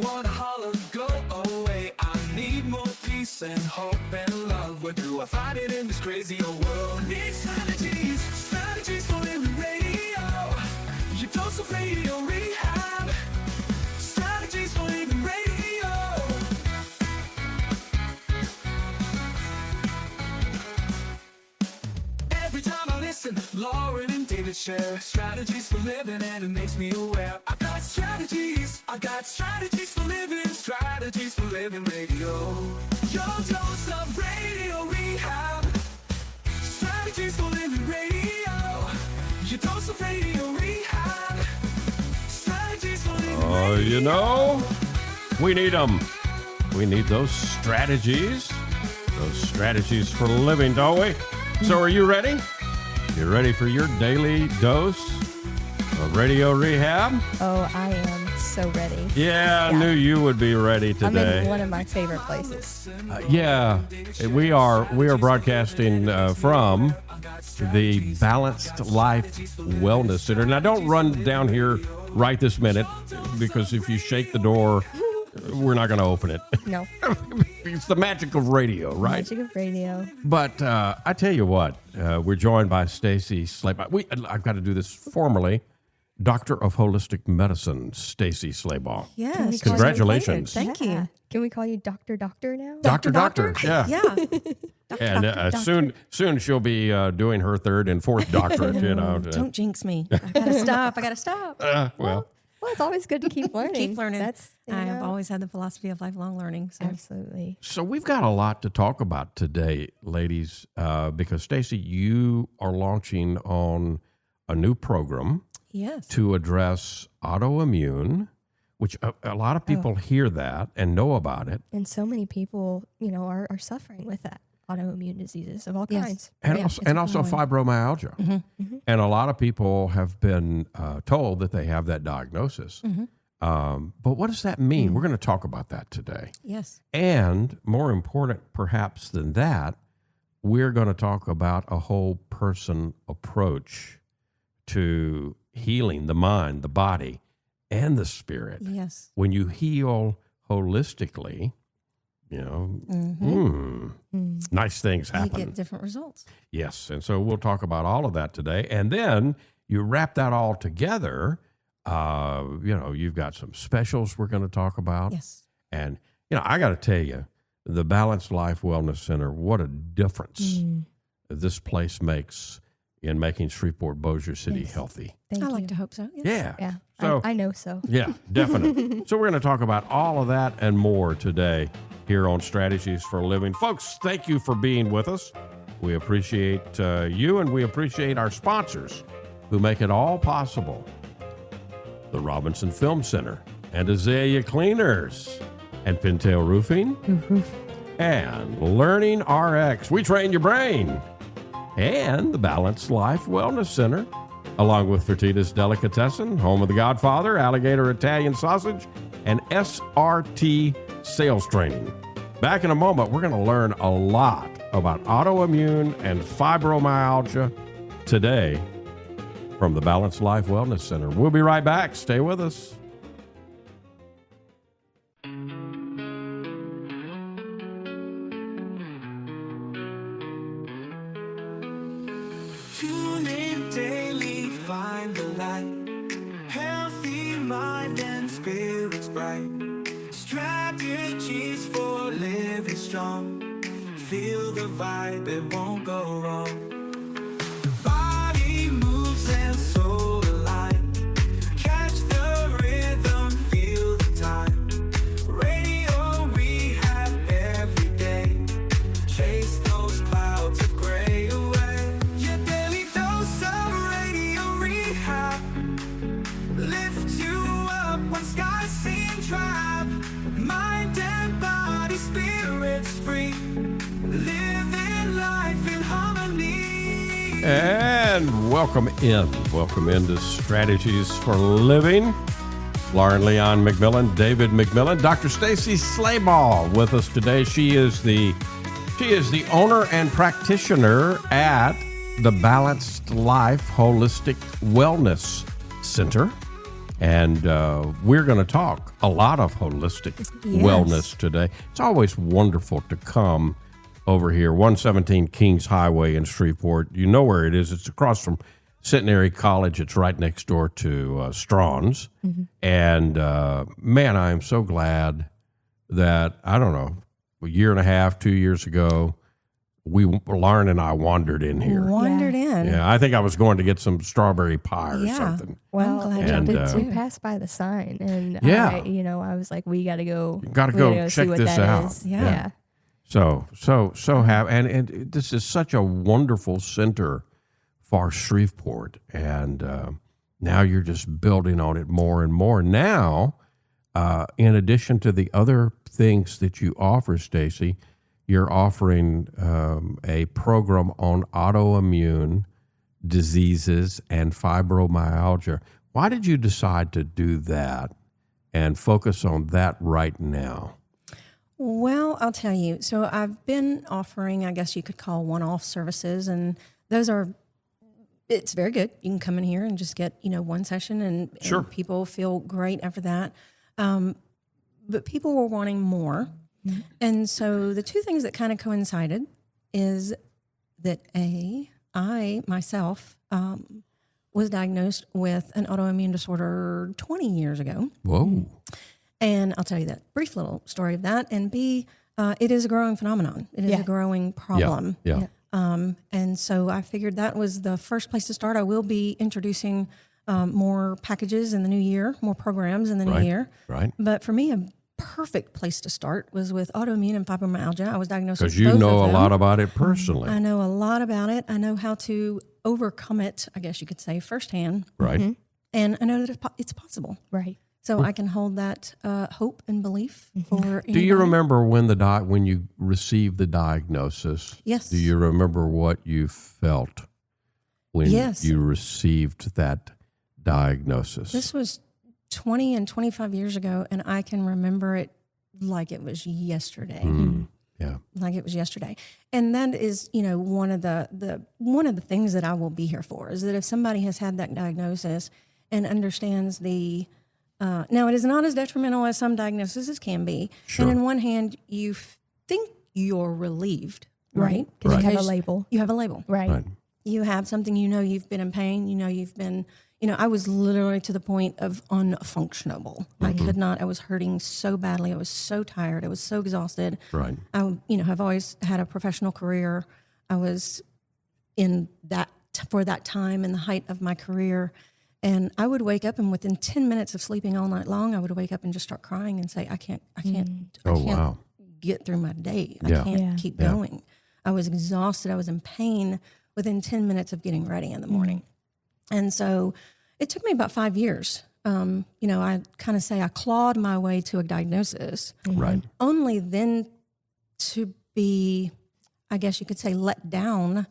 wanna holler, go away. I need more peace and hope and love. Where do I find it in this crazy old world? Need strategies, strategies for living radio. Your dose of radio rehab. Strategies for living radio. Every time I listen, Lauren and David share strategies for living, and it makes me aware. I got strategies for living, strategies for living radio. Your dose of radio rehab. Strategies for living radio. Your dose of radio rehab. Strategies for living radio. Oh, you know, we need them. We need those strategies for living, don't we? So are you ready? You ready for your daily dose of radio rehab? Oh, I am so ready. Yeah, I knew you would be ready I'm in today. one of my favorite places. Yeah, we are broadcasting from the Balanced Life Wellness Center. Now, don't run down here right this minute, because if you shake the door, we're not going to open it. No. It's the magic of radio, right? Magic of radio. But I tell you what, we're joined by Stacie Slabaugh. I've got to do this formally. Doctor of Holistic Medicine, Stacie Slabaugh. Yes. Congratulations. Thank you. Can we call you Doctor now? Doctor. Yeah. Yeah. And soon she'll be doing her third and fourth doctorate, you know. Don't jinx me. I gotta stop. Well, Well, it's always good to keep learning. Keep learning. That's, I have always had the philosophy of lifelong learning. So. Absolutely. so we've got a lot to talk about today, ladies, because Stacie, you are launching on a new program Yes. to address autoimmune, which a lot of people hear that and know about it. And so many people, are suffering with that. Autoimmune diseases of all Yes. kinds. And also fibromyalgia. Mm-hmm. And a lot of people have been told that they have that diagnosis. Mm-hmm. But what does that mean? We're going to talk about that today. Yes. And more important, perhaps, than that, we're going to talk about a whole person approach to healing the mind, the body, and the spirit. Yes. When you heal holistically, nice things You happen. get different results. Yes, and so we'll talk about all of that today. And then you wrap that all together, you've got some specials we're going to talk about. Yes. And, I got to tell you, the Balanced Life Wellness Center, what a difference this place makes in making Shreveport Bossier City healthy. Thank you. I like to hope so. Yes. Yeah. Yeah. So, I know so. yeah, definitely. So we're going to talk about all of that and more today here on Strategies for a Living. Folks, thank you for being with us. We appreciate you, and we appreciate our sponsors who make it all possible. The Robinson Film Center, and Azalea Cleaners, and Pintail Roofing, and Learning RX. We train your brain. And the Balanced Life Wellness Center, along with Fertitta's Delicatessen, home of the Godfather, Alligator Italian Sausage, and SRT Sales Training. Back in a moment, we're going to learn a lot about autoimmune and fibromyalgia today from the Balanced Life Wellness Center. We'll be right back. Stay with us. Tune in daily, find the light. Healthy mind and spirits bright. Strategies for living strong. Feel the vibe, it won't go wrong. Body moves and soul align. Catch the rhythm, feel the time. Radio rehab every day. Chase those clouds of gray away. Your daily dose of radio rehab. Lift you up when skies seem trapped. Mind and body, spirits free. Living life in harmony. And welcome into Strategies for Living. Lauren Leon McMillan, David McMillan, Dr. Stacie Slabaugh with us today. She is the owner and practitioner at the Balanced Life Holistic Wellness Center. And we're going to talk a lot of holistic Yes. wellness today. It's always wonderful to come over here, 117 Kings Highway in Shreveport. You know where it is. It's across from Centenary College. It's right next door to Strawn's. And man, I am so glad that, I don't know, a year and a half, 2 years ago, Lauren and I wandered in here. Wandered in. Yeah, I think I was going to get some strawberry pie or Yeah. something. Well, I'm glad And, you did we too. passed by the sign, and Yeah. I was like, we got to go. Gotta we go gotta check see what this that out. is. Yeah. Yeah. So have and this is such a wonderful center for Shreveport, and now you're just building on it more and more. Now, in addition to the other things that you offer, Stacie, you're offering a program on autoimmune diseases and fibromyalgia. Why did you decide to do that and focus on that right now? Well, I'll tell you. So I've been offering, I guess you could call one-off services, and those are, it's very good. You can come in here and just get, one session and Sure. people feel great after that. But people were wanting more. And so the two things that kind of coincided is that I myself was diagnosed with an autoimmune disorder 20 years ago. Whoa. And I'll tell you that brief little story of that. And B, it is a growing phenomenon. It is Yeah. a growing problem. Yeah. And so I figured that was the first place to start. I will be introducing more packages in the new year, more programs in the new year. Right. But for me, a perfect place to start was with autoimmune and fibromyalgia. I was diagnosed with Because you both know of a them. lot about it personally. I know a lot about it. I know how to overcome it, I guess you could say, firsthand. Right. And I know that it's possible. Right. So I can hold that hope and belief for Do you anybody. remember when you received the diagnosis? Yes. Do you remember what you felt when Yes. you received that diagnosis? This was 20 and 25 years ago, and I can remember it like it was yesterday. Yeah. Like it was yesterday. And that is, one of the things that I will be here for is that if somebody has had that diagnosis and understands now it is not as detrimental as some diagnoses can be. Sure. And in one hand, you think you're relieved, right? Because you have a Because label. You have a label. Right. Right. You have something, you've been in pain, you've been, I was literally to the point of unfunctionable. I could not, I was hurting so badly. I was so tired. I was so exhausted. Right. I, have always had a professional career. I was in that, for that time in the height of my career. And I would wake up and within 10 minutes of sleeping all night long, I would wake up and just start crying and say, I can't Oh, wow. get through my day. Yeah. I can't Yeah. keep going. I was exhausted. I was in pain within 10 minutes of getting ready in the morning. And so it took me about 5 years. I kind of say I clawed my way to a diagnosis, Right. only then to be, I guess you could say, let down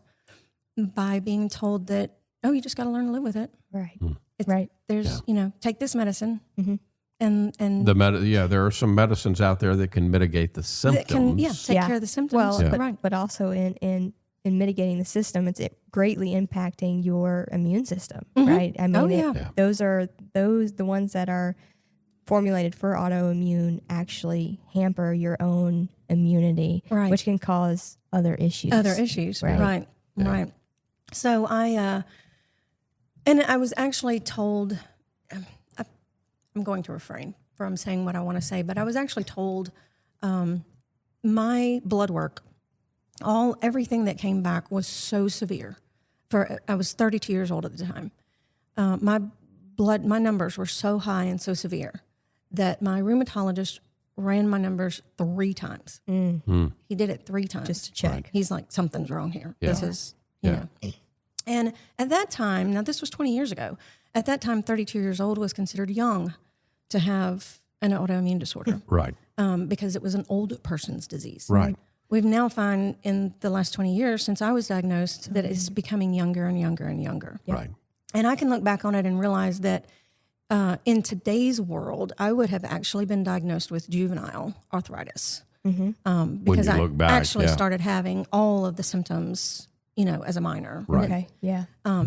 by being told that, oh, you just got to learn to live with it. Right. It's, Right. There's, take this medicine, and There are some medicines out there that can mitigate the symptoms. that can take care of the symptoms. Well, but also in mitigating the system, it's greatly impacting your immune system, right? I mean, Yeah. those are the ones that are formulated for autoimmune actually hamper your own immunity, Right. which can cause other issues. Right. Right. So and I was actually told, I'm going to refrain from saying what I want to say, but I was actually told my blood work, everything that came back was so severe. I was 32 years old at the time. My numbers were so high and so severe that my rheumatologist ran my numbers 3 times. He did it 3 times. Just to check. Right. He's like, something's wrong here. Yeah. This is, Yeah. And at that time, now this was 20 years ago, at that time, 32 years old was considered young to have an autoimmune disorder Right. because it was an old person's disease. Right. We've now found in the last 20 years since I was diagnosed that it's becoming younger and younger and younger. Right. And I can look back on it and realize that in today's world, I would have actually been diagnosed with juvenile arthritis because you I look back, actually yeah. started having all of the symptoms as a minor. Right. Okay. Yeah.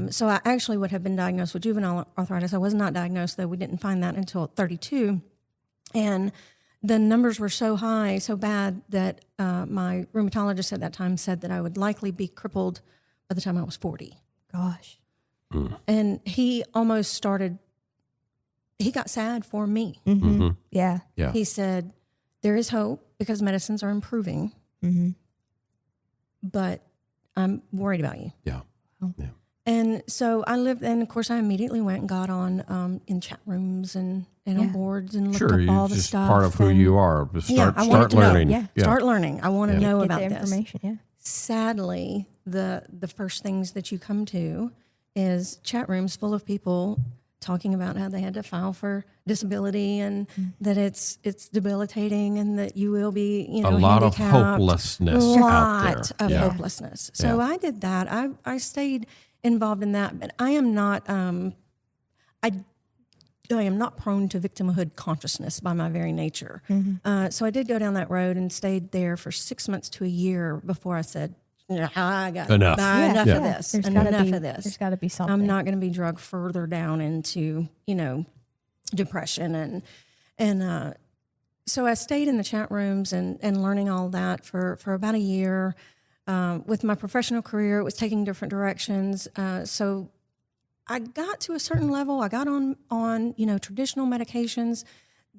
So I actually would have been diagnosed with juvenile arthritis. I was not diagnosed, though. We didn't find that until 32. And the numbers were so high, so bad, that my rheumatologist at that time said that I would likely be crippled by the time I was 40. Gosh. And he got sad for me. Mm-hmm. Yeah. Yeah. He said, there is hope because medicines are improving, Mm-hmm. but I'm worried about you. Yeah. Yeah. And so I lived, and of course I immediately went and got on in chat rooms and on boards and looked Sure. up all It's the just stuff. part of who and- you are. Just Yeah, start, I wanted start to know. learning. Yeah. Start learning. I want to know Get about the this. information. Yeah. Sadly, the first things that you come to is chat rooms full of people talking about how they had to file for disability and that it's debilitating and that you will be, A lot of handicapped. hopelessness A out lot there. of Yeah. hopelessness. So I did that. I stayed involved in that, but I am not. I am not prone to victimhood consciousness by my very nature. So I did go down that road and stayed there for 6 months to a year before I said, I got Enough. enough Yeah. of this. There's gotta Enough be, of this. There's got to be something. I'm not going to be drugged further down into, depression and so I stayed in the chat rooms and learning all that for about a year. With my professional career, it was taking different directions. So I got to a certain level. I got on traditional medications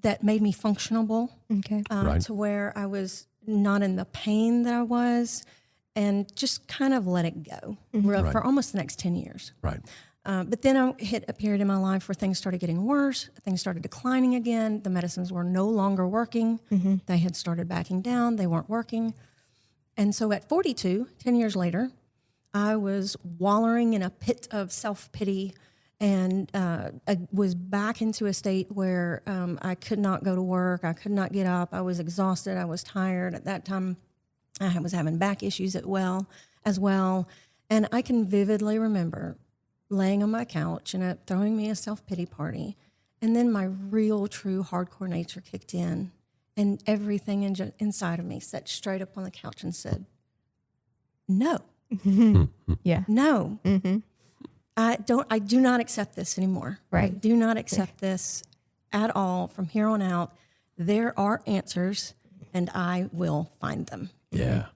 that made me functionable Okay. Right. to where I was not in the pain that I was, and just kind of let it go for almost the next 10 years. Right. But then I hit a period in my life where things started getting worse. Things started declining again. The medicines were no longer working. They had started backing down. They weren't working. And so at 42, 10 years later, I was wallowing in a pit of self-pity and I was back into a state where I could not go to work. I could not get up. I was exhausted. I was tired. At that time, I was having back issues as well. And I can vividly remember laying on my couch and it throwing me a self-pity party. And then my real, true, hardcore nature kicked in, and everything inside of me sat straight up on the couch and said, no, Yeah. no, I do not accept this anymore. I Right. do not accept this at all from here on out. There are answers and I will find them. Yeah.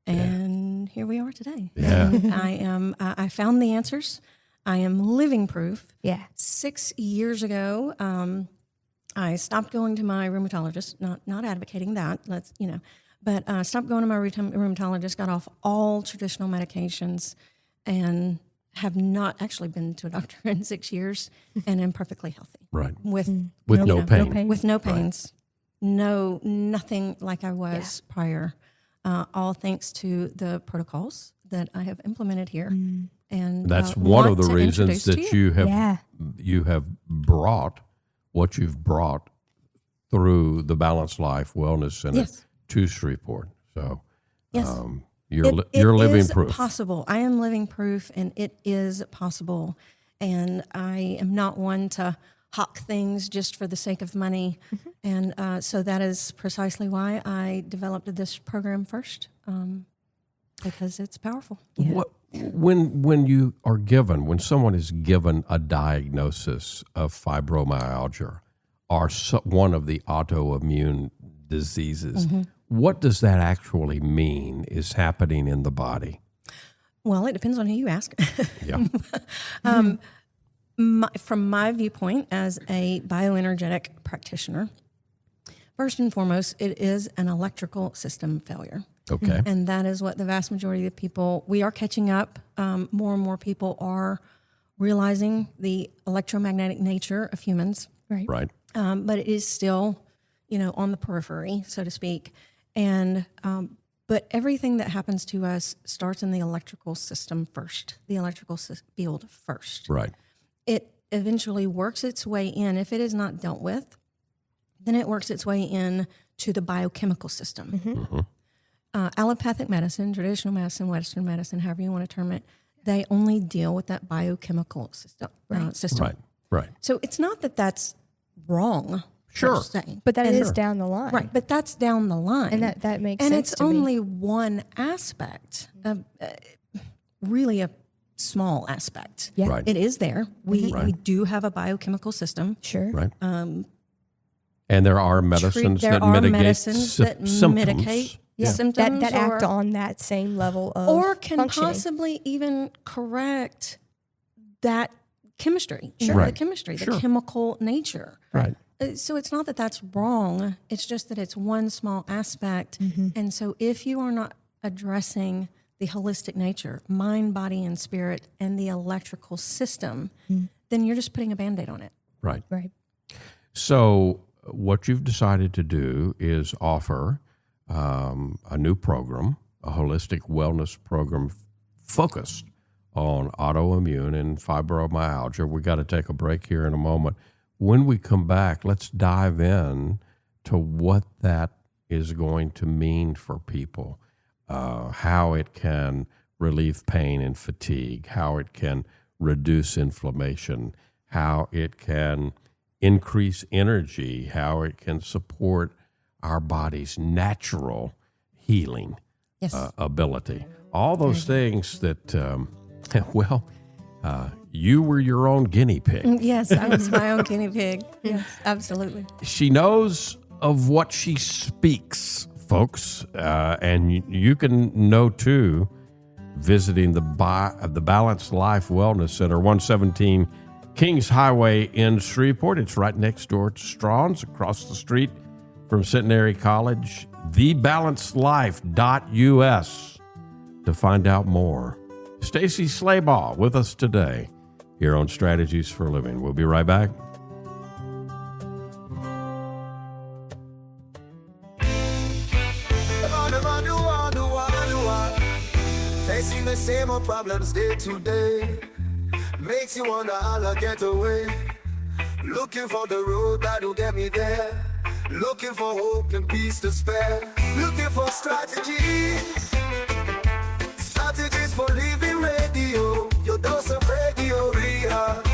And here we are today. Yeah. And I found the answers. I am living proof. Yeah. 6 years ago, I stopped going to my rheumatologist, not advocating that, but stopped going to my rheumatologist, got off all traditional medications, and have not actually been to a doctor in 6 years, and am perfectly healthy. Right. With No pain. with no pains, nothing like I was prior. All thanks to the protocols that I have implemented here, and That's one of want the to reasons introduce that to you have brought what you've brought through the Balanced Life Wellness Center Yes. to Shreveport. So Yes. you're It living is proof. possible. I am living proof, and it is possible. And I am not one to hawk things just for the sake of money. And so that is precisely why I developed this program first, because it's powerful. What, when someone is given a diagnosis of fibromyalgia or one of the autoimmune diseases, what does that actually mean is happening in the body? Well, it depends on who you ask. Yeah. From my viewpoint as a bioenergetic practitioner, first and foremost, it is an electrical system failure. Okay. And that is what the vast majority of the people, we are catching up. More and more people are realizing the electromagnetic nature of humans, Right. but it is still, on the periphery, so to speak. And but everything that happens to us starts in the electrical system first, the electrical field first. Right. It eventually works its way in. If it is not dealt with, then it works its way in to the biochemical system. Allopathic medicine, traditional medicine, Western medicine, however you want to term it, they only deal with that biochemical system. Right. So it's not that that's wrong. Sure. per se. But that And- is down the line. right. But that's down the line, And that makes and sense it's to me. only one aspect of really a small aspect. Yeah. Right. It is there. We Right. we do have a biochemical system. Sure. Right. And there are medicines There that are mitigate medicines that symptoms. mitigate Yeah. symptoms That act on that same level of or can functioning. possibly even correct that chemistry, Sure. the Right. chemistry, Sure. the chemical nature. Right. So it's not that that's wrong. It's just that it's one small aspect. Mm-hmm. And so if you are not addressing the holistic nature, mind, body, and spirit, and the electrical system, then you're just putting a Band-Aid on it. Right. Right. So what you've decided to do is offer a new program, a holistic wellness program focused on autoimmune and fibromyalgia. We got to take a break here in a moment. When we come back, let's dive in to what that is going to mean for people, how it can relieve pain and fatigue, how it can reduce inflammation, how it can increase energy, how it can support our body's natural healing Yes. ability. All those things that, you were your own guinea pig. Yes, I was my own guinea pig. Yes, absolutely. She knows of what she speaks, folks, and you can know too, visiting the Balanced Life Wellness Center, 117 Kings Highway in Shreveport. It's right next door to Strong's, across the street from Centenary College. TheBalancedLife.us to find out more. Stacie Slabaugh with us today here on Strategies for Living. We'll be right back. Facing the same old problems day to day makes you wonder how to get away. Looking for the road that'll get me there. Looking for hope and peace to spare. Looking for strategies. Strategies for living radio. Your dose of radio rehab.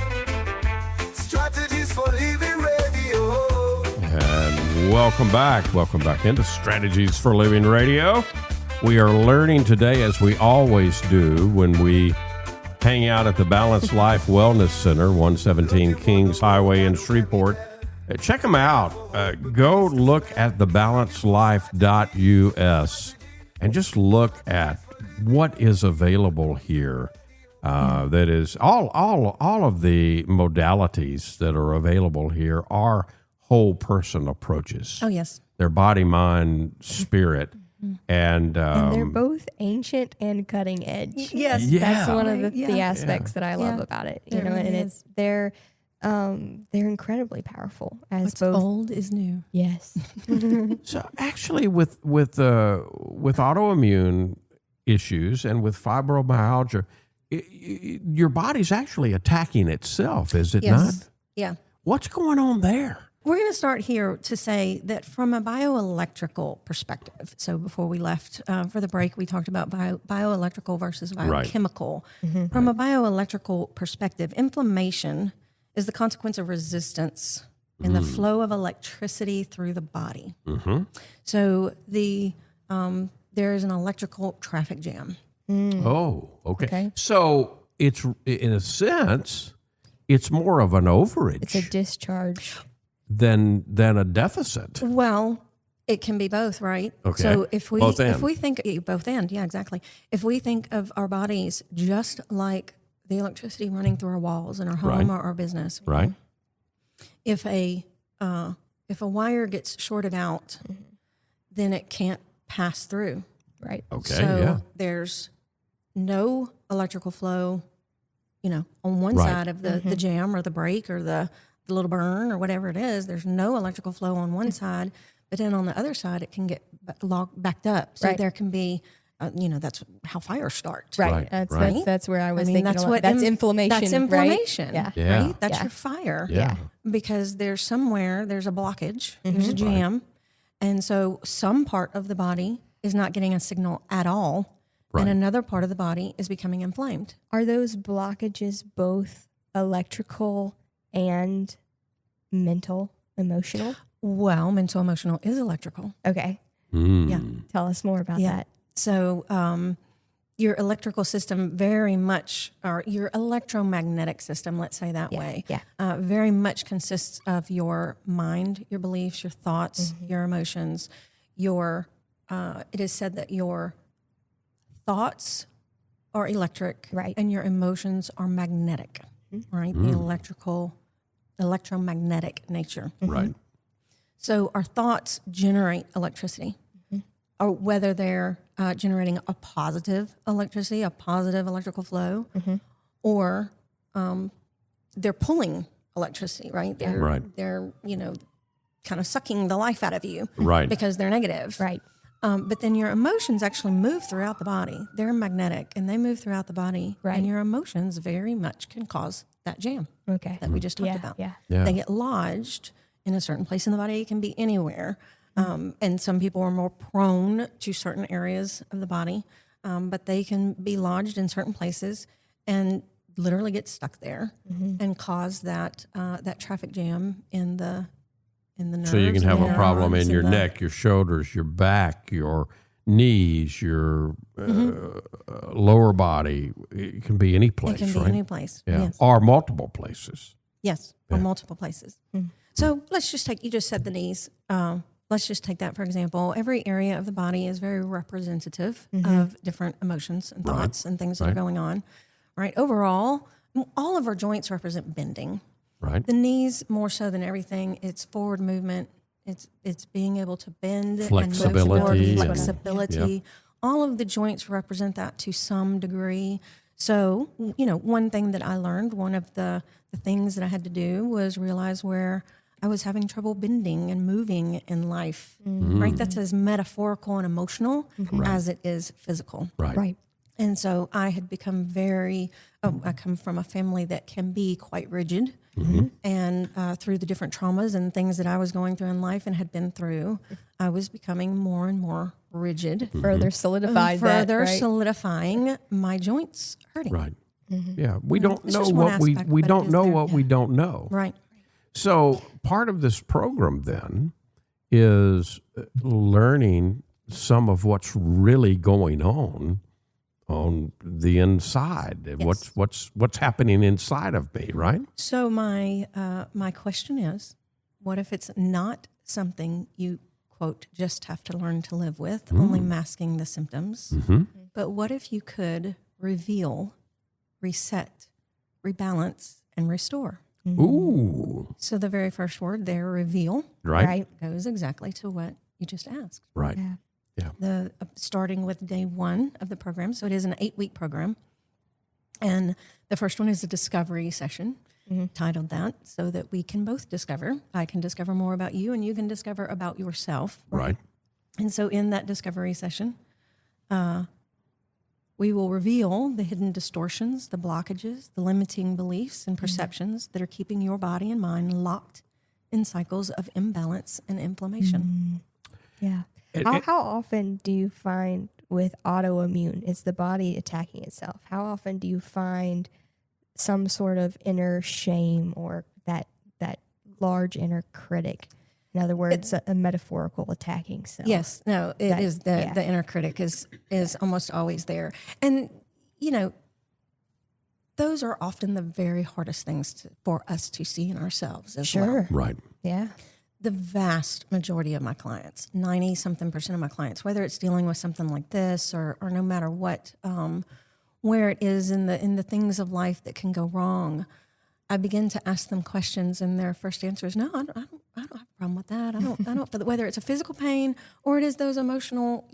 Strategies for living radio. And welcome back. Welcome back into Strategies for Living Radio. We are learning today, as we always do when we hang out at the Balanced Life Wellness Center, 117 Kings Highway in Shreveport. Check them out. Go look at thebalancedlife.us and just look at what is available here. That is all of the modalities that are available here are whole person approaches. Oh, yes. They're body, mind, spirit. And they're both ancient and cutting edge. Yes. That's one of the Yeah. aspects that I love Yeah. about it. It really and is. they're incredibly powerful as What's both. old is new. Yes. so actually with autoimmune issues and with fibromyalgia, your body's actually attacking itself, is it not? Yeah. What's going on there? We're going to start here to say that from a bioelectrical perspective. So before we left for the break, we talked about bioelectrical versus biochemical. From a bioelectrical perspective, inflammation is the consequence of resistance in the flow of electricity through the body. So there is an electrical traffic jam. Oh, okay. Okay. So it's, in a sense, it's more of an overage It's a discharge. than a deficit. Well, it can be both, right? Okay. So if we Both and. if we think both and, yeah, exactly. If we think of our bodies just like the electricity running through our walls in our home Right. or our business, Right. if a wire gets shorted out, then it can't pass through. Right. Okay. So yeah. there's no electrical flow, on one Right. side of the jam or the break or the little burn or whatever it is. There's no electrical flow on one side, but then on the other side, it can get backed up. So Right. there can be, that's how fires start. Right. Right, That's, right. that's where I was I mean, thinking. that's a lot. what That's in- inflammation. That's inflammation. Right? Yeah. Yeah. Right? That's Yeah. your fire. Yeah. Because there's a blockage, there's a jam. And so some part of the body is not getting a signal at all. Right. And another part of the body is becoming inflamed. Are those blockages both electrical and mental, emotional? Well, mental emotional is electrical. Okay. Mm. Yeah. Tell us more about Yeah. that. So your electrical system very much, or your electromagnetic system, let's say that way, very much consists of your mind, your beliefs, your thoughts, your emotions. It is said that your thoughts are electric, Right. and your emotions are magnetic, right? The electromagnetic nature. Right. So our thoughts generate electricity, or whether they're generating a positive electricity, a positive electrical flow, or they're pulling electricity, right? They're kind of sucking the life out of you, Right. because they're negative, Right. But then your emotions actually move throughout the body. They're magnetic, and they move throughout the body. Right. And your emotions very much can cause that jam Okay. that we just talked about. Yeah. Yeah. They get lodged in a certain place in the body. It can be anywhere. And some people are more prone to certain areas of the body, but they can be lodged in certain places and literally get stuck there and cause that traffic jam in the nerves. So you can have and a problem neurons in your and the- neck, your shoulders, your back, your knees, your lower body. It can be any place, It can be right? any place. Yeah. Yes. Or multiple places. Yes, or multiple places. So let's just take, you just said the knees. Let's just take that for example. Every area of the body is very representative of different emotions and thoughts and things that are going on. Right. Overall, all of our joints represent bending. Right. The knees more so than everything. It's forward movement. It's being able to bend Flexibility and move forward, and- flexibility. All of the joints represent that to some degree. So, one thing that I learned, one of the things that I had to do was realize where I was having trouble bending and moving in life, right? That's as metaphorical and emotional as it is physical. Right. Right. And so I had become I come from a family that can be quite rigid. And through the different traumas and things that I was going through in life and had been through, I was becoming more and more rigid. Further solidified that, Further right? solidifying my joints hurting. Right. Yeah. We don't It's know just one what we aspect, but it don't is know there. what we don't know. Right. So part of this program then is learning some of what's really going on the inside. Yes. What's happening inside of me, right? So my question is, what if it's not something you, quote, just have to learn to live with, only masking the symptoms? But what if you could reveal, reset, rebalance, and restore? Ooh. So the very first word there, reveal, Right. Right. goes exactly to what you just asked. Right. Yeah. Starting with day 1 of the program. So it is an 8-week program. And the first one is a discovery session, titled that, so that we can both discover. I can discover more about you and you can discover about yourself. Right. And so in that discovery session, we will reveal the hidden distortions, the blockages, the limiting beliefs and perceptions that are keeping your body and mind locked in cycles of imbalance and inflammation. Yeah. How often do you find with autoimmune, it's the body attacking itself? How often do you find some sort of inner shame or that large inner critic? In other words, a metaphorical attacking self. Yes, no, it is yeah. the inner critic is almost always there. And, those are often the very hardest things for us to see in ourselves as well. Sure. Right. Yeah. The vast majority of my clients, 90-something% of my clients, whether it's dealing with something like this or no matter what, where it is in the things of life that can go wrong, I begin to ask them questions, and their first answer is, "No, I don't have a problem with that. I don't feel that." Whether it's a physical pain or it is those emotional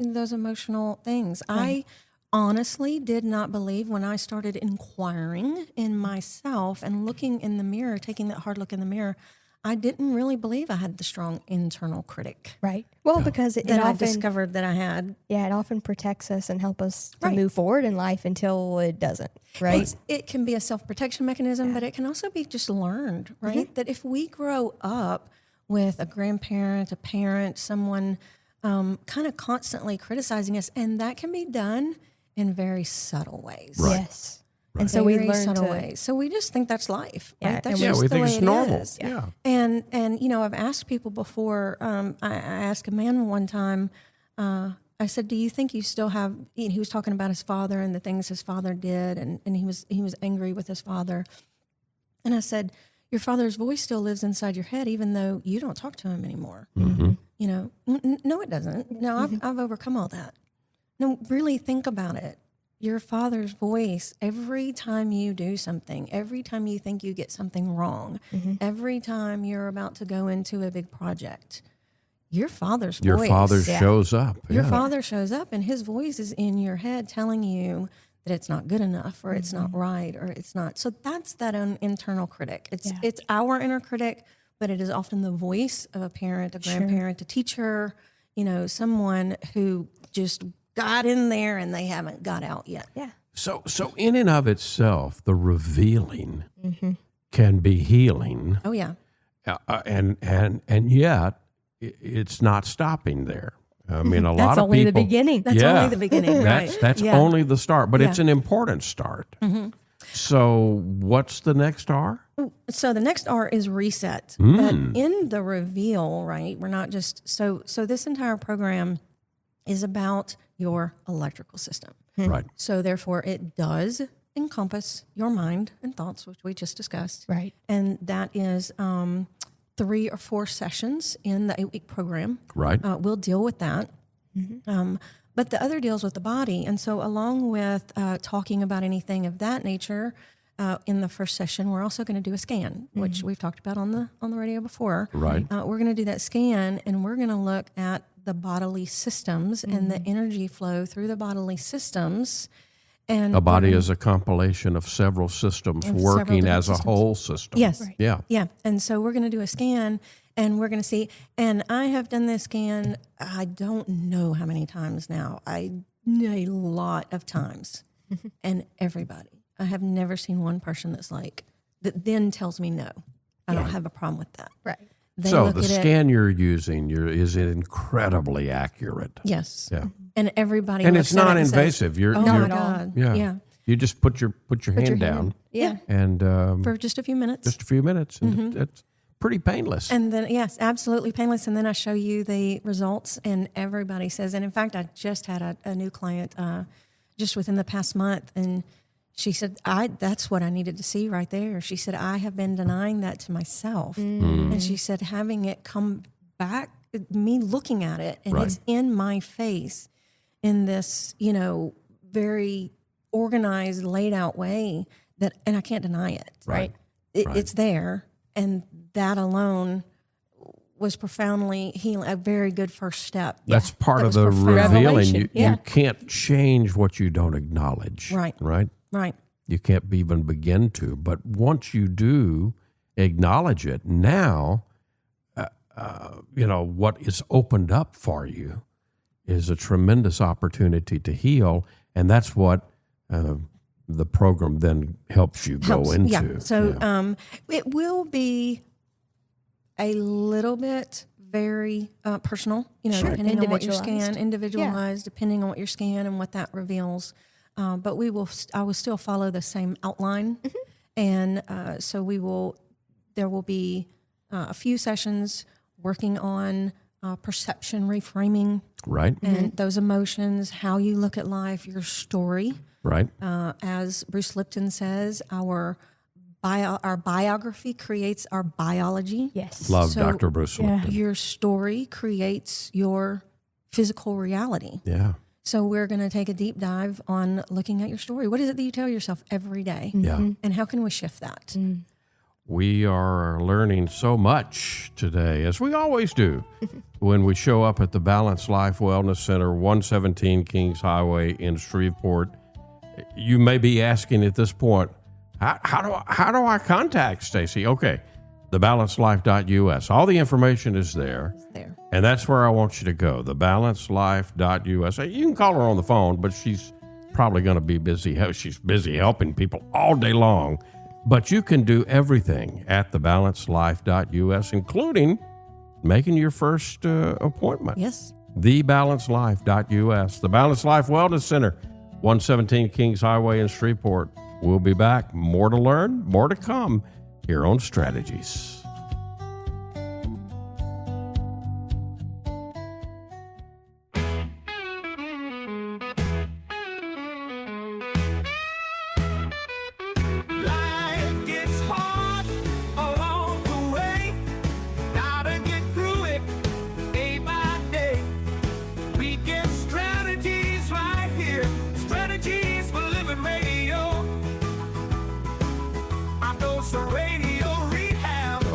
things. I honestly did not believe when I started inquiring in myself and looking in the mirror, taking that hard look in the mirror. I didn't really believe I had the strong internal critic Right. Well, because it that I often discovered that I had. it often protects us and help us to Right. move forward in life until it doesn't. Right. It can be a self-protection mechanism, but it can also be just learned, right? That if we grow up with a grandparent, a parent, someone kind of constantly criticizing us, and that can be done in very subtle ways. Right. Yes. And so we Very learn subtle to ways. So we just think that's life, Yeah, right? That's and Yeah, just we the think way it's it normal. is. Yeah. And I've asked people before. I asked a man one time. I I said, do you think you still have, he was talking about his father and the things his father did. And he was angry with his father. And I said, your father's voice still lives inside your head, even though you don't talk to him anymore. Mm-hmm. You know, no, it doesn't. No, I've overcome all that. No, really think about it. Your father's voice, every time you do something, every time you think you get something wrong, every time you're about to go into a big project, your father's voice. Your father shows up. Your father shows up, and his voice is in your head telling you that it's not good enough, or it's not right, or it's not. So that's that internal critic. It's our inner critic, but it is often the voice of a parent, a grandparent, a teacher, you know, someone who just got in there and they haven't got out yet. Yeah. So in and of itself, the revealing can be healing. Oh yeah. And yet it's not stopping there. I mean, a lot of people. That's only the beginning. That's only the beginning, right? That's only the start, but it's an important start. So what's the next R? So the next R is reset. But in the reveal, right, we're not just, so this entire program is about your electrical system. Right. So therefore it does encompass your mind and thoughts, which we just discussed. Right. And that is 3 or 4 sessions in the 8-week program. Right. We'll deal with that. But the other deals with the body. And so along with talking about anything of that nature, in the first session, we're also going to do a scan, which we've talked about on the radio before. Right. We're going to do that scan, and we're going to look at the bodily systems and the energy flow through the bodily systems. And A body is a compilation of several systems And working several as a different whole system. Yes. Right. Yeah. Yeah. And so we're going to do a scan, and we're going to see. And I have done this scan, I don't know how many times now. A lot of times. And everybody. I have never seen one person that's like, that then tells me no. I don't have a problem with that. Right. They So look the at it- scan you're using is incredibly accurate. Yes. Yeah. And everybody And looks it's at it not and says, invasive. You're, oh you're my God. Yeah. Yeah. You just put your hand your down hand. Yeah. and For just a few minutes. just a few minutes, and it's pretty painless. And then, yes, absolutely painless. And then I show you the results, and everybody says, and in fact, I just had a new client just within the past month, and she said, that's what I needed to see right there. She said, I have been denying that to myself. And she said, having it come back, me looking at it, and Right. it's in my face in this, you know, very organized, laid out way that, and I can't deny it. Right. Right. It's there. And that alone was profoundly healing, a very good first step. That's part That of was the profound. revealing. Revelation. You Yeah. can't change what you don't acknowledge. Right. Right. Right. You can't even begin to. But once you do acknowledge it, now, you know, what is opened up for you is a tremendous opportunity to heal. And that's what the program then helps you go into. Yeah. So it will be a little bit very personal, you know, Sure. depending on what your Individualized. scan, individualized, depending on what your scan and what that reveals. But I will still follow the same outline. And so there will be a few sessions working on perception reframing Right. and those emotions, how you look at life, your story. Right. As Bruce Lipton says, our biography creates our biology. Yes. Love So- Dr. Bruce Lipton. Your story creates your physical reality. Yeah. So we're going to take a deep dive on looking at your story. What is it that you tell yourself every day? Yeah. And how can we shift that? We are learning so much today, as we always do, when we show up at the Balance Life Wellness Center, 117 Kings Highway in Shreveport. You may be asking at this point, how do I contact Stacie? Okay, thebalancelife.us. All the information is there. There. And that's where I want you to go, thebalancelife.us. You can call her on the phone, but she's probably going to be busy. She's busy helping people all day long. But you can do everything at thebalancelife.us, including making your first appointment. Yes. Thebalancelife.us. The Balance Life Wellness Center, 117 Kings Highway in Shreveport. We'll be back. More to learn, more to come here on Strategies.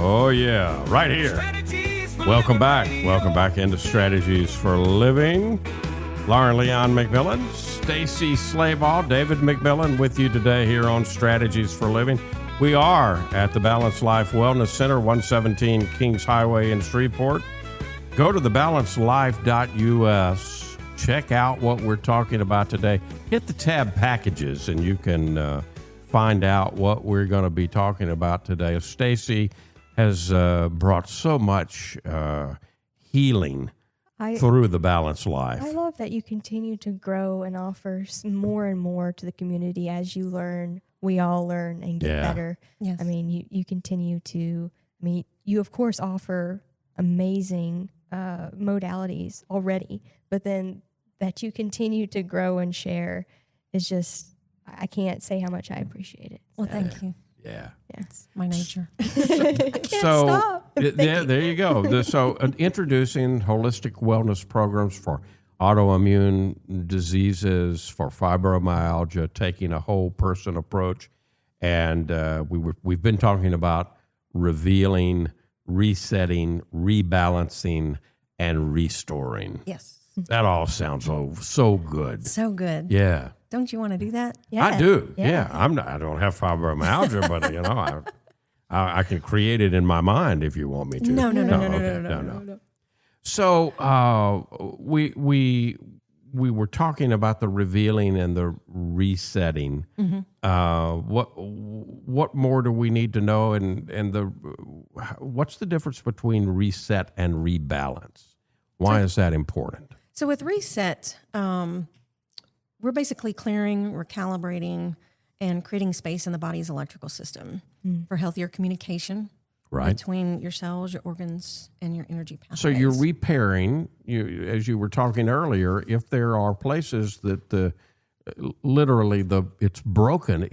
Oh, yeah, right here. Strategies for Welcome living. back. Welcome back into Strategies for Living. Lauren Leon McMillan, Stacie Slabaugh, David McMillan with you today here on Strategies for Living. We are at the Balance Life Wellness Center, 117 Kings Highway in Shreveport. Go to thebalancelife.us. Check out what we're talking about today. Hit the tab packages and you can find out what we're going to be talking about today. Stacie has brought so much healing through the Balance Life. I love that you continue to grow and offer more and more to the community as you learn. We all learn and get better. Yes. I mean, you continue to, you of course offer amazing modalities already, but then that you continue to grow and share is just, I can't say how much I appreciate it. Well, thank you. Yeah. It's my nature. So there you go. So introducing holistic wellness programs for autoimmune diseases, for fibromyalgia, taking a whole person approach. And we've been talking about revealing, resetting, rebalancing, and restoring. Yes. That all sounds so good. So good. Yeah. Don't you want to do that? Yeah. I do. Yeah. I don't have fibromyalgia, but I can create it in my mind if you want me to. No. So we were talking about the revealing and the resetting. What more do we need to know? And what's the difference between reset and rebalance? Why is that important? So with reset, we're basically clearing, recalibrating, and creating space in the body's electrical system for healthier communication between your cells, your organs, and your energy pathways. So you're repairing, as you were talking earlier, if there are places that it's broken,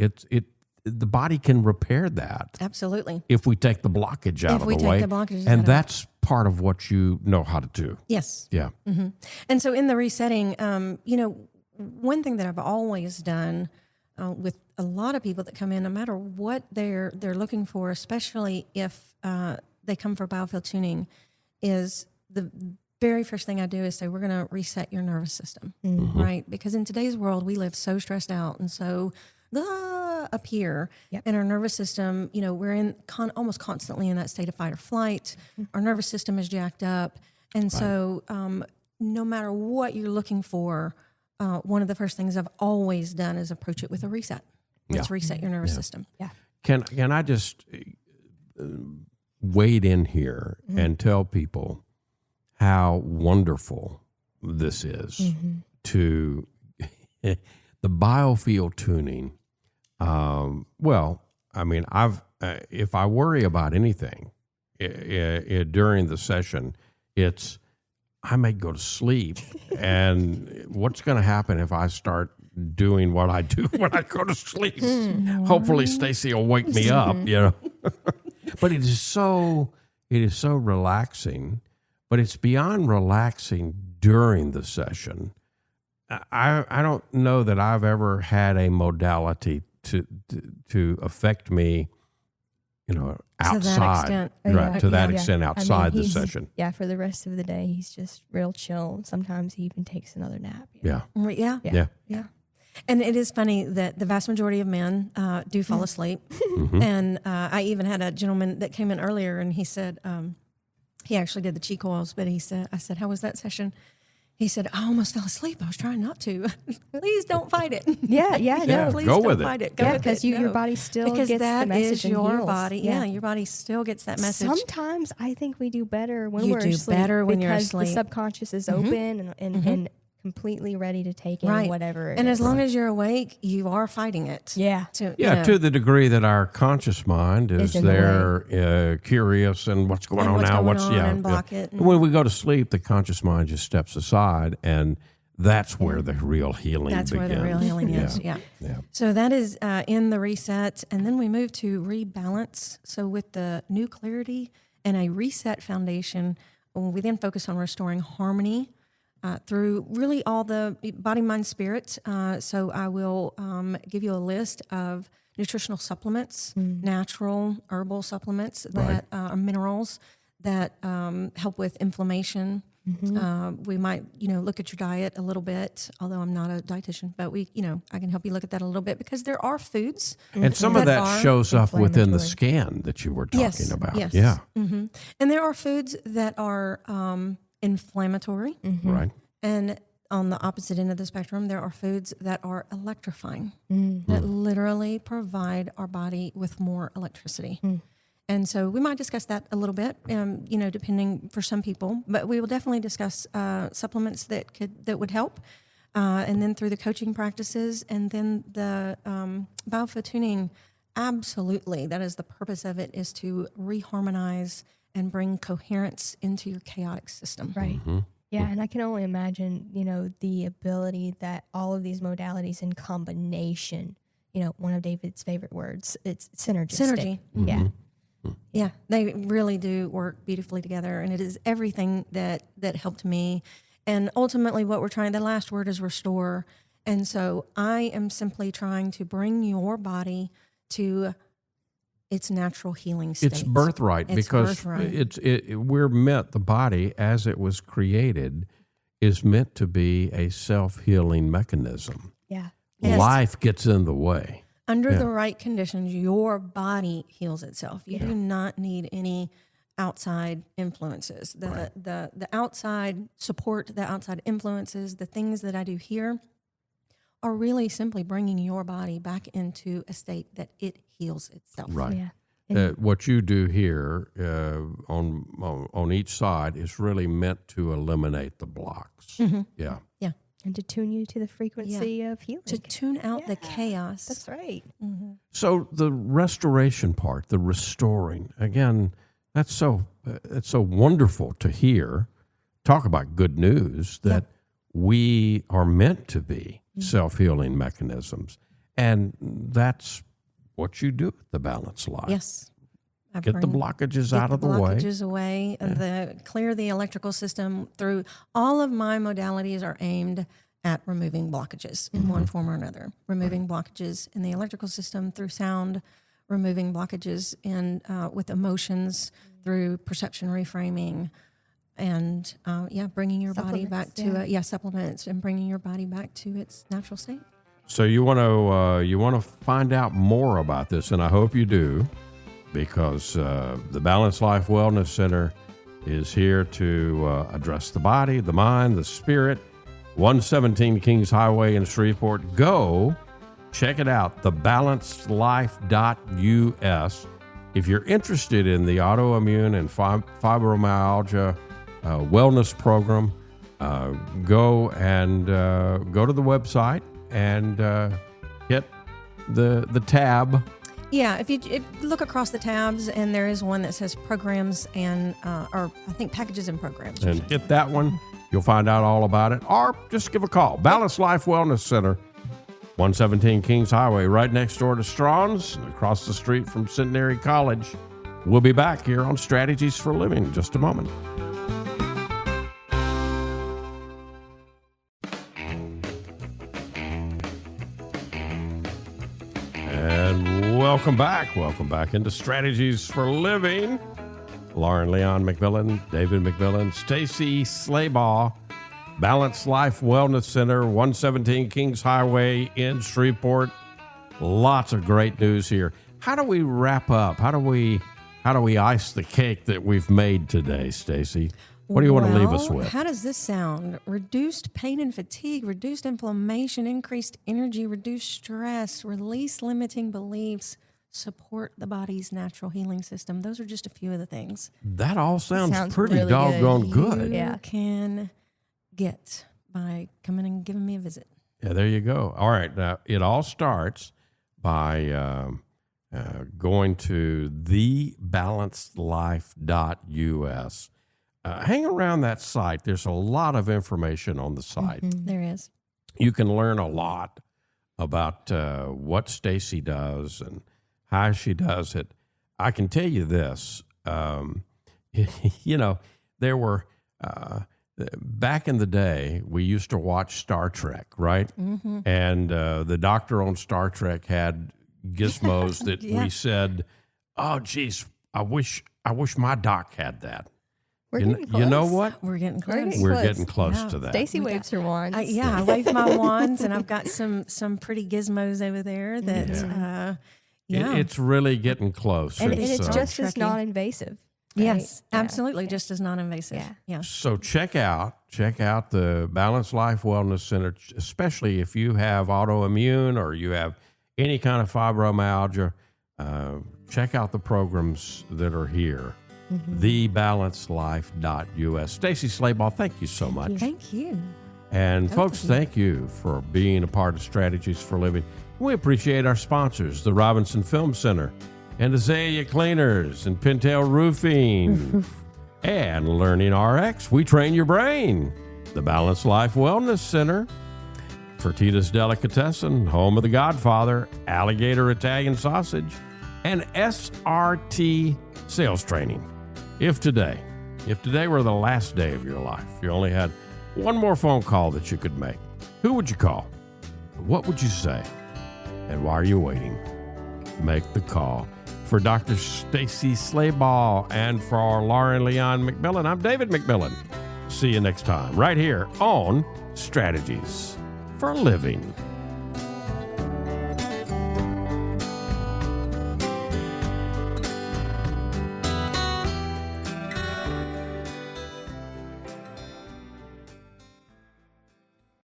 the body can repair that. Absolutely. If we take the blockage out of the way. If we take the blockages and out. that's part of what you know how to do. Yes. Yeah. And so in the resetting, one thing that I've always done with a lot of people that come in, no matter what they're looking for, especially if they come for biofield tuning, is the very first thing I do is say, we're going to reset your nervous system, right? Because in today's world, we live so stressed out and so up here in our nervous system, we're in almost constantly in that state of fight or flight. Our nervous system is jacked up. And so no matter what you're looking for, one of the first things I've always done is approach it with a reset. Let's reset your nervous system. Yeah. Can I just wade in here and tell people how wonderful this is to the biofield tuning? If I worry about anything during the session, it's I may go to sleep, and what's going to happen if I start doing what I do when I go to sleep? Hopefully, Stacie will wake me up, But it is so relaxing. But it's beyond relaxing during the session. I don't know that I've ever had a modality to affect me, outside, to that extent outside the session. Yeah, for the rest of the day, he's just real chill. Sometimes he even takes another nap. Yeah. And it is funny that the vast majority of men do fall asleep. And I even had a gentleman that came in earlier, and he said, he actually did the cheek oils, but I said, how was that session? He said, I almost fell asleep. I was trying not to. Please don't fight it. No. Please go don't with fight it. it. Go with because it. your body still because gets that the message is your and heals. body. Yeah, your body still gets that message. Sometimes I think we do better when You we're do asleep. better when you're because asleep. the subconscious is open and completely ready to take in whatever it and is. as long as you're awake, you are fighting it. Yeah. To the degree that our conscious mind is in the there, curious and what's going on now, and block it. When we go to sleep, the conscious mind just steps aside, and that's where the real healing begins. That's where the real healing is. Yeah. So that is in the reset, and then we move to rebalance. So with the new clarity and a reset foundation, we then focus on restoring harmony through really all the body, mind, spirit. So I will give you a list of nutritional supplements, natural herbal supplements that are minerals that help with inflammation. We might, look at your diet a little bit, although I'm not a dietitian, but I can help you look at that a little bit because there are foods. And some of that are shows up within the inflammatory. scan that you were talking about. Yes. Yeah. And there are foods that are inflammatory. Right. And on the opposite end of the spectrum, there are foods that are electrifying, that literally provide our body with more electricity. And so we might discuss that a little bit, depending for some people. But we will definitely discuss supplements that would help, and then through the coaching practices, and then the biofield tuning. Absolutely, that is the purpose of it: is to reharmonize and bring coherence into your chaotic system. Right. Yeah, and I can only imagine, the ability that all of these modalities in combination, one of David's favorite words, it's synergistic. Synergy. Yeah. Yeah, they really do work beautifully together, and it is everything that helped me. And ultimately, what we're trying, the last word is restore. And so I am simply trying to bring your body to its natural healing state. It's birthright It's because birthright. we're meant, the body as it was created is meant to be a self-healing mechanism. Yeah. Yes. Life gets in the way. Under the right conditions, your body heals itself. You do not need any outside influences. The outside support, the outside influences, the things that I do here are really simply bringing your body back into a state that it heals itself. Right. Yeah. What you do here on each side is really meant to eliminate the blocks. Yeah. Yeah. And to tune you to the frequency of healing. To tune out the chaos. That's right. So the restoration part, the restoring, again, it's so wonderful to hear. Talk about good news that we are meant to be self-healing mechanisms. And that's what you do at the Balanced Life. Yes. Get the blockages out of the way. Blockages away, and clear the electrical system through. All of my modalities are aimed at removing blockages in one form or another. Removing blockages in the electrical system through sound, removing blockages in with emotions through perception reframing, and bringing your body back to supplements and bringing your body back to its natural state. So you want to find out more about this, and I hope you do, because the Balanced Life Wellness Center is here to address the body, the mind, the spirit. 117 Kings Highway in Shreveport. Go check it out, thebalancedlife.us. If you're interested in the autoimmune and fibromyalgia wellness program, go to the website and hit the tab. Yeah, if you look across the tabs, and there is one that says programs and, or I think packages and programs. And hit that one. You'll find out all about it. Or just give a call. Balanced Life Wellness Center, 117 Kings Highway, right next door to Strawn's, across the street from Centenary College. We'll be back here on Strategies for Living in just a moment. And welcome back. Welcome back into Strategies for Living. Lauren Leon McMillan, David McMillan, Stacie Slabaugh, Balanced Life Wellness Center, 117 Kings Highway in Shreveport. Lots of great news here. How do we wrap up? How do we ice the cake that we've made today, Stacie? What do you want to leave us with? How does this sound? Reduced pain and fatigue, reduced inflammation, increased energy, reduced stress, release limiting beliefs, support the body's natural healing system. Those are just a few of the things That all sounds pretty really doggone good. you Yeah. can get by coming and giving me a visit. Yeah, there you go. All right. Now, it all starts by going to thebalancedlife.us. Hang around that site. There's a lot of information on the site. There is. You can learn a lot about what Stacie does and how she does it. I can tell you this. There were... back in the day, we used to watch Star Trek, right? And the doctor on Star Trek had gizmos that we said, oh, geez, I wish my doc had that. We're getting close. You know what? We're getting close. We're getting close to that. Stacie waves her wands. I wave my wands, and I've got some pretty gizmos over there that, It's really getting close. And it's so, just as non-invasive. Right? Yes, absolutely, just as non-invasive. Yeah. So check out the Balanced Life Wellness Center, especially if you have autoimmune or you have any kind of fibromyalgia. Check out the programs that are here. TheBalancedLife.us. Stacie Slabaugh, thank you so much. Thank you. And folks, thank you for being a part of Strategies for Living. We appreciate our sponsors, the Robinson Film Center, and Azalea Cleaners, and Pintail Roofing, and Learning RX. We train your brain. The Balanced Life Wellness Center, Fertitta's Delicatessen, home of the Godfather, Alligator Italian Sausage, and SRT Sales Training. If today were the last day of your life, you only had one more phone call that you could make, who would you call? What would you say? And why are you waiting? Make the call. For Dr. Stacie Slabaugh and for Lauren Leon McMillan, I'm David McMillan. See you next time, right here on Strategies for Living.